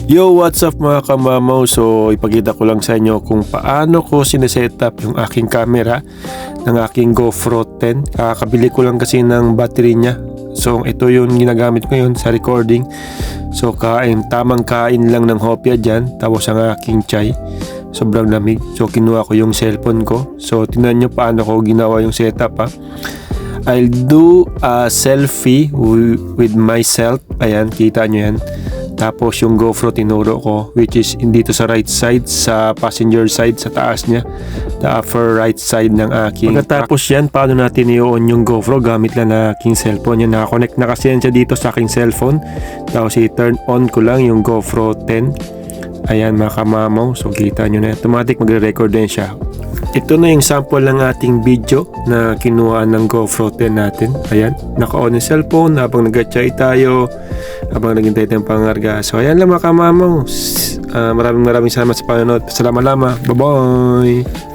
Yo, what's up mga kamamaw? So, ipakita ko lang sa inyo kung paano ko sinesetup yung aking camera ng aking GoPro 10. Kakabili ko lang kasi ng battery niya. So, ito yung ginagamit ko yun sa recording. So, tamang kain lang ng hopya dyan. Tapos ang aking chai. Sobrang lamig. So, kinuha ko yung cellphone ko. So, tingnan nyo paano ko ginawa yung setup ha. I'll do a selfie with myself. Ayan, kita nyo yan. Tapos yung GoPro tinuro ko, which is dito sa right side, sa passenger side, sa taas niya, the upper right side ng aking. Pagkatapos yan, paano natin i-on yung GoPro gamit lang na aking cellphone. Yan, nakakonect na kasi yan siya dito sa aking cellphone. Tapos i-turn on ko lang yung GoPro 10. Ayan mga kamamaw, so kita nyo na, automatic magre-record din siya. Ito na yung sample ng ating video na kinuha ng GoPro 10 natin. Ayan, naka-on yung cellphone habang nag-chat tayo, habang naghintay tayong pangarga. So ayan lang mga kamamaw. Maraming salamat sa panonood. Salamat lama. Bye-bye!